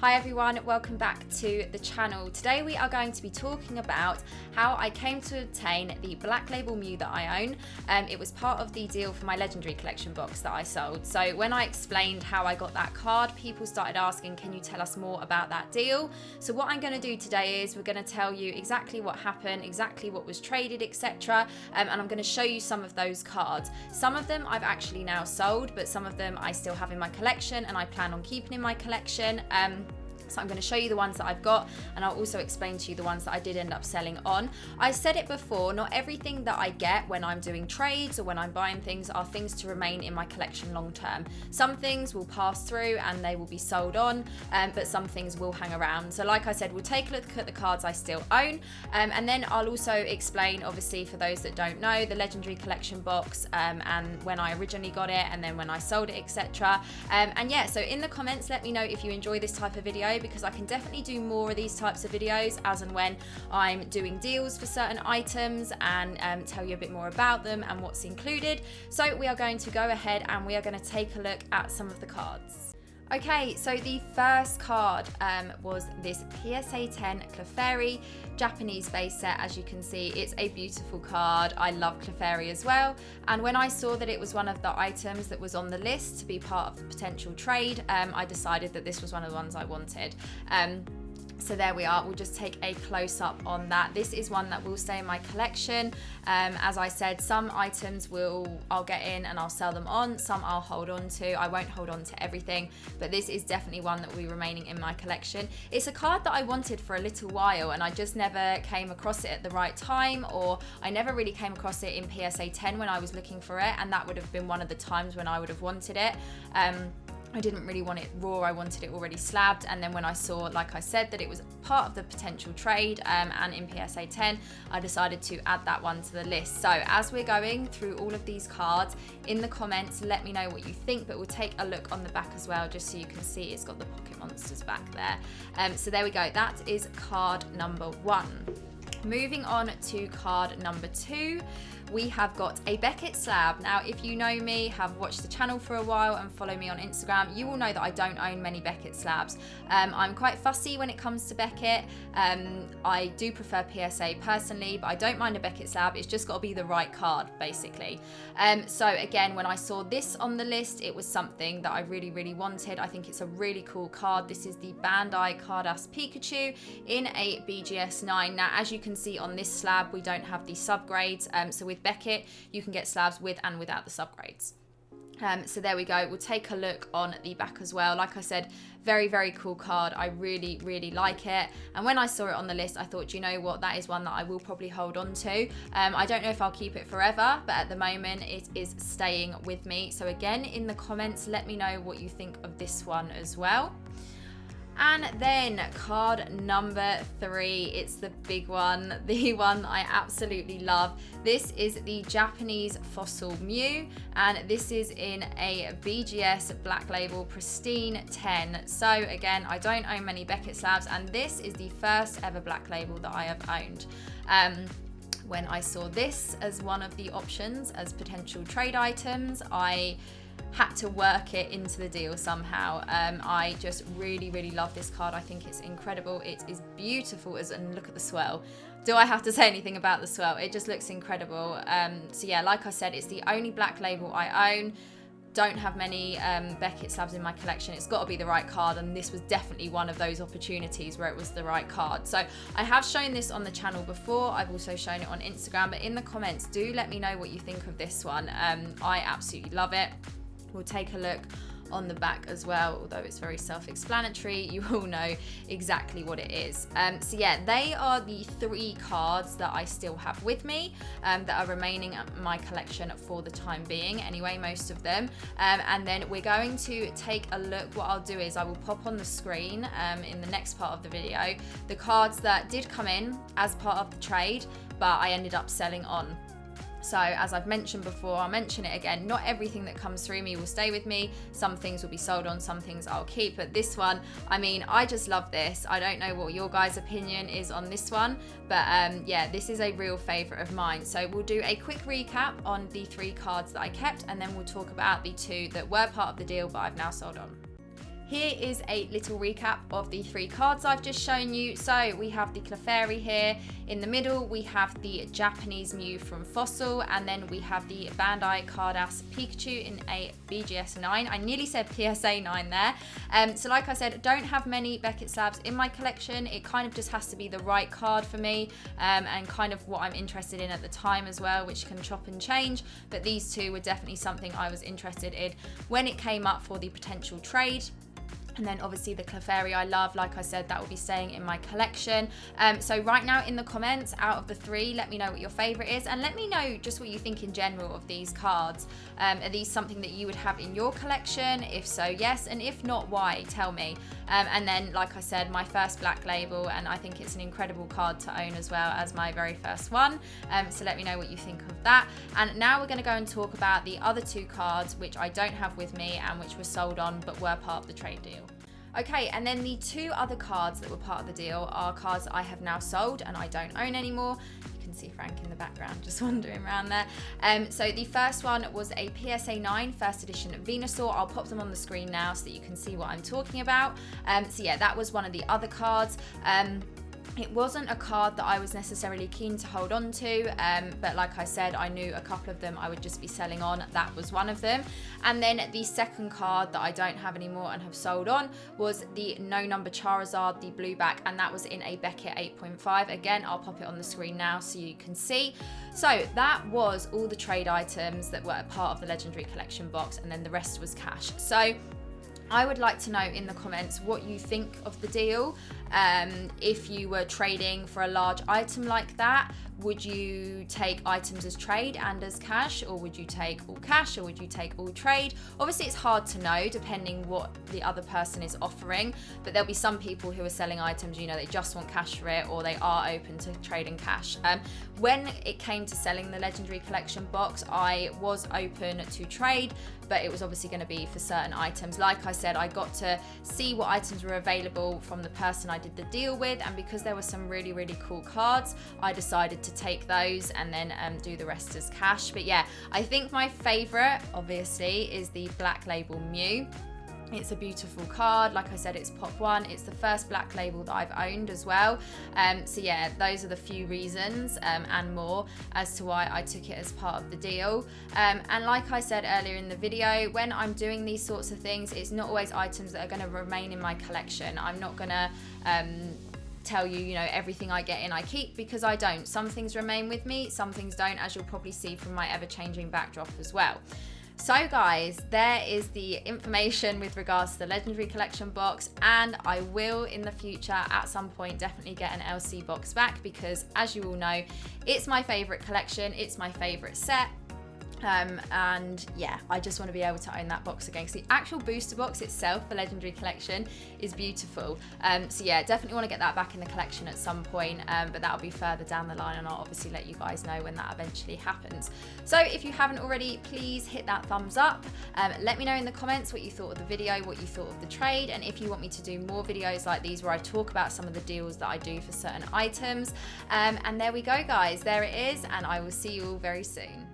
Hi everyone, welcome back to the channel. Today we are going to be talking about how I came to obtain the Black Label Mew that I own. It was part of the deal for my Legendary Collection box that I sold. So when I explained how I got that card, people started asking, can you tell us more about that deal? So what I'm going to do today is we're going to tell you exactly what happened, exactly what was traded, etc. And I'm going to show you some of those cards. Some of them I've actually now sold, but some of them I still have in my collection and I plan on keeping in my collection. So I'm going to show you the ones that I've got, and I'll also explain to you the ones that I did end up selling on. I said it before, not everything that I get when I'm doing trades or when I'm buying things are things to remain in my collection long term. Some things will pass through and they will be sold on, but some things will hang around. So like I said, we'll take a look at the cards I still own, and then I'll also explain, obviously for those that don't know, the Legendary Collection box, and when I originally got it and then when I sold it, etc. And yeah, so in the comments let me know if you enjoy this type of video, because I can definitely do more of these types of videos as and when I'm doing deals for certain items and tell you a bit more about them and what's included. So we are going to go ahead and we are going to take a look at some of the cards. Okay, so the first card was this PSA 10 Clefairy Japanese base set. As you can see, it's a beautiful card. I love Clefairy as well. And when I saw that it was one of the items that was on the list to be part of the potential trade, I decided that this was one of the ones I wanted. So there we are, we'll just take a close up on that. This is one that will stay in my collection. As I said, some items I'll get in and I'll sell them on, some I'll hold on to. I won't hold on to everything, but this is definitely one that will be remaining in my collection. It's a card that I wanted for a little while and I just never came across it at the right time, or I never really came across it in PSA 10 when I was looking for it, and that would have been one of the times when I would have wanted it. I didn't really want it raw, I wanted it already slabbed, and then when I saw, like I said, that it was part of the potential trade and in PSA 10, I decided to add that one to the list. So as we're going through all of these cards, in the comments let me know what you think, but we'll take a look on the back as well just so you can see it's got the pocket monsters back there. So there we go, that is card number 1. Moving on to card number 2, we have got a Beckett slab. Now, if you know me, have watched the channel for a while and follow me on Instagram, you will know that I don't own many Beckett slabs. I'm quite fussy when it comes to Beckett. I do prefer PSA personally, but I don't mind a Beckett slab. It's just got to be the right card, basically. So again, when I saw this on the list, it was something that I really, really wanted. I think it's a really cool card. This is the Bandai Cardass Pikachu in a BGS 9. Now, as you can see on this slab, we don't have the subgrades. So with Beckett, you can get slabs with and without the subgrades. So there we go. We'll take a look on the back as well. Like I said, very, very cool card. I really, really like it. And when I saw it on the list, I thought, you know what, that is one that I will probably hold on to. I don't know if I'll keep it forever, but at the moment it is staying with me. So again, in the comments, let me know what you think of this one as well. And then card number 3, it's the big one, the one I absolutely love. This is the Japanese Fossil Mew, and this is in a BGS Black Label Pristine 10. So again, I don't own many Beckett slabs, and this is the first ever Black Label that I have owned. When I saw this as one of the options as potential trade items, I had to work it into the deal somehow. I just really, really love this card. I think it's incredible. It is beautiful, and look at the swirl. Do I have to say anything about the swirl? It just looks incredible. So yeah, like I said, it's the only Black Label I own. Don't have many Beckett slabs in my collection. It's got to be the right card, and this was definitely one of those opportunities where it was the right card. So I have shown this on the channel before. I've also shown it on Instagram, but in the comments, do let me know what you think of this one. I absolutely love it. We'll take a look on the back as well, although it's very self-explanatory. You all know exactly what it is. So yeah, they are the 3 cards that I still have with me that are remaining in my collection for the time being anyway, most of them. And then we're going to take a look. What I'll do is I will pop on the screen in the next part of the video the cards that did come in as part of the trade, but I ended up selling on. So as I've mentioned before, I'll mention it again, not everything that comes through me will stay with me. Some things will be sold on, some things I'll keep. But this one, I mean, I just love this. I don't know what your guys' opinion is on this one, but yeah, this is a real favorite of mine. So we'll do a quick recap on the 3 cards that I kept, and then we'll talk about the 2 that were part of the deal but I've now sold on. here is a little recap of the 3 cards I've just shown you. So we have the Clefairy here. In the middle, we have the Japanese Mew from Fossil, and then we have the Bandai Cardass Pikachu in a BGS 9. I nearly said PSA 9 there. So like I said, don't have many Beckett slabs in my collection. It kind of just has to be the right card for me, and kind of what I'm interested in at the time as well, which can chop and change. But these 2 were definitely something I was interested in when it came up for the potential trade. And then obviously the Clefairy I love, like I said, that will be staying in my collection. So right now in the comments, out of the 3, let me know what your favourite is, and let me know just what you think in general of these cards. Are these something that you would have in your collection? If so, yes, and if not, why? Tell me. And then, like I said, my first black label, and I think it's an incredible card to own as well as my very first one. So let me know what you think of that. And now we're going to go and talk about the other 2 cards, which I don't have with me and which were sold on but were part of the trade deal. Okay, and then the 2 other cards that were part of the deal are cards that I have now sold and I don't own anymore. You can see Frank in the background just wandering around there. So the first one was a PSA 9 first edition Venusaur. I'll pop them on the screen now so that you can see what I'm talking about. So yeah, that was one of the other cards. It wasn't a card that I was necessarily keen to hold on to, but like I said, I knew a couple of them I would just be selling on. That was one of them. And then the second card that I don't have anymore and have sold on was the No Number Charizard, the blue back, and that was in a Beckett 8.5. Again, I'll pop it on the screen now so you can see. So that was all the trade items that were a part of the Legendary Collection box, and then the rest was cash. So I would like to know in the comments what you think of the deal. If you were trading for a large item like that, would you take items as trade and as cash, or would you take all cash, or would you take all trade? Obviously it's hard to know depending what the other person is offering, but there'll be some people who are selling items, you know, they just want cash for it, or they are open to trading cash. When it came to selling the Legendary Collection box, I was open to trade, but it was obviously going to be for certain items. Like I said, I got to see what items were available from the person I did the deal with, and because there were some really, really cool cards, I decided to take those and then do the rest as cash. But yeah, I think my favorite obviously is the Black Label Mew. It's a beautiful card. Like I said, it's Pop 1. It's the first black label that I've owned as well. So yeah, those are the few reasons and more as to why I took it as part of the deal. And like I said earlier in the video, when I'm doing these sorts of things, it's not always items that are going to remain in my collection. I'm not going to tell you, you know, everything I get in I keep, because I don't. Some things remain with me, some things don't, as you'll probably see from my ever-changing backdrop as well. So guys, there is the information with regards to the Legendary Collection box, and I will in the future at some point definitely get an LC box back, because as you all know, it's my favourite collection, it's my favourite set. And yeah, I just want to be able to own that box again, because the actual booster box itself, the Legendary Collection, is beautiful. So yeah, definitely want to get that back in the collection at some point, but that'll be further down the line, and I'll obviously let you guys know when that eventually happens. So if you haven't already, please hit that thumbs up. Let me know in the comments what you thought of the video, what you thought of the trade, and if you want me to do more videos like these where I talk about some of the deals that I do for certain items. And there we go guys, there it is, and I will see you all very soon.